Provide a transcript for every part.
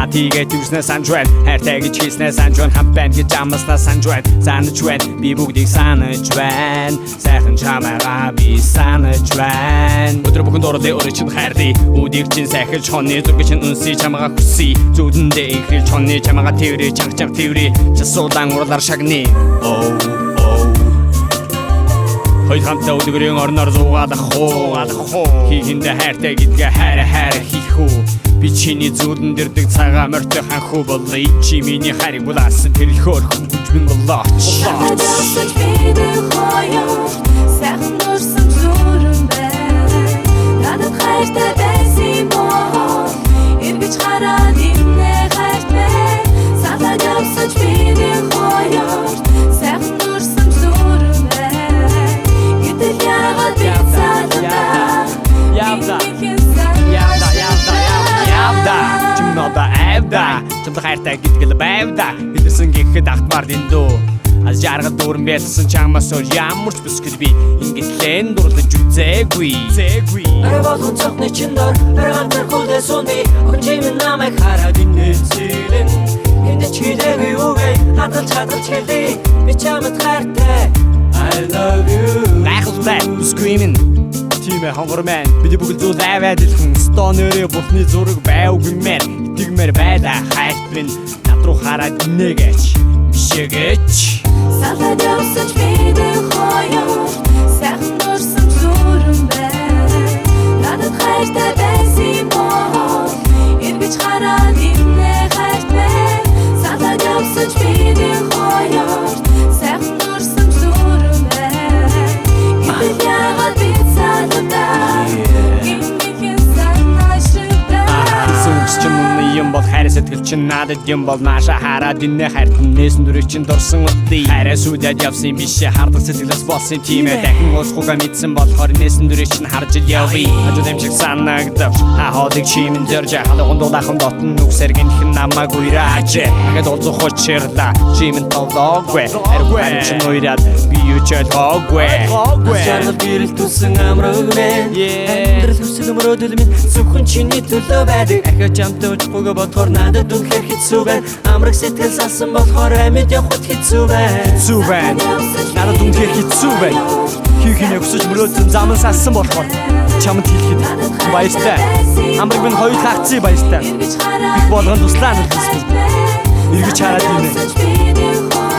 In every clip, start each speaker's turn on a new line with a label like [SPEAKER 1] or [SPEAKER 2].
[SPEAKER 1] чамд хийгээд дүрснээ санаж байна. Хайртай гэж хийснээ санаж байна. Хамт байна гэж амласнаа санаж байна. Санаж байна. Би бүгдийг санаж байна. Сайхан чамайгаа би санаж байна. Өдөр бүхэн дурлаа өөрөө чинь хайрлаа. Үдийг чинь сайхилж хоны зураг чинь үнсий чамайгаа хүсье. Зүудэндээ ихрэлж хоны чамайгаа тэрэ чанга тэрэ. Часуудан урлаар шагны. Хоёр хамтаа өдгөрийн орноор зуугаад ахуу. Хийхэндээ хайртай гэдгээ хайр хийх үү. Би чиний зүудэн дэрдэг цагаан морьтой ханхуу болъё. Чи миний хайрыг булаасан тэрхөөр хүмж минь болоо.
[SPEAKER 2] Сахадавсаж бидэг хоёр сайхан дурсан зүрэн байна. Надад хайртай байсан бол эргэж хараад имнэ хайртай. Сахадавсаж бидэг хоёр сайхан дурсан зүрэн байна. Гэтэл яагаад би цаадаа
[SPEAKER 1] Чим надаа айвда. Чамд хайртай гэдгэл байвда. Хэлсэн гэхэд автмаар дэндүү. Аз жаргал дүүрэн байсан чамаас өөр ямар ч бүсгэл би ингэтлэн дурлаж үзээгүй.
[SPEAKER 3] Арабад цохны чиндор арган тэрхүүдээ сүнди. Хөнжим намайг хараад инээцэлэн. Энд чилээгүй үгүй хадгалж хэлээ. Би чамд хайртай. I love you.
[SPEAKER 1] Гайхалтай screaming. Тимээ хонгор мэн бидний бүгд зүйл аваад илхэн стонерээ бурхны зураг байвгүй мэн итгэмээр байлаа хайрт минь над руу хараад инээгээч бишээгээч.
[SPEAKER 2] Сахадавсаж бидэг хоёр сайхан дурсан зүрэн байна. Надад хайртай байсан бол эргэж хараад имнэ хайртай. Сахадавсаж бидэг хоёр сайхан дурсан зүрэн байна. Гэтэл яагаад би цаадаа гинхэн санааштай.
[SPEAKER 1] Сүнс ч юм бол хайр сэтгэл чинь надад юм бол нааша хараад инээ хайрт нээсэн дүрийг чинь дурсан удаа хайраа сүдэд явсан биш хардаг сэтгэлээс болсон тийм ээ дахин уусхуга мэдсэн болохоор нээсэн дүрийг чинь харж ил явъя хажууд амжиг санагдав хаалыг чимэн дөрж халуун дулаахан дотн нүгсэр гинхэн намаагүй раач ингээд олзох учирла чимэн толгой аргуй чинь уйраад би юу ч ойлгоогүй
[SPEAKER 3] Чанар гэрэл түсэн амраг мэн. Амьдрал хүсэл өмрөөдөл минь зөвхөн чиний төлөө байдаг. Ахиа чамтай уулзахгүйгээ бодохоор надад үнэхээр хэцүү байна. Амраг сэтгэл салсан болохоор амьд явахд хэцүү байна.
[SPEAKER 1] Надад үнэхээр хэцүү байна. Хийхнээ өсөж мөрөөдсөн зам салсан болохоор чамд хэлэхэд баяртай. Амраг минь хоёр тагцсан баяртай. Их болгонд туслаа нүлсэн. Эргэж хараадийнэ.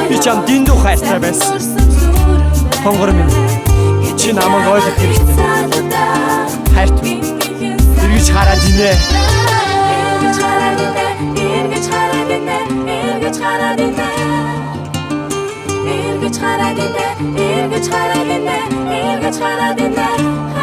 [SPEAKER 1] Би чамд дэндүү хайртай байсан. Хонгор минь чи намайг ойлгох хэрэгтэй. Хайрт эргэж хараадийнэ.
[SPEAKER 2] Эргэж хараадийнэ.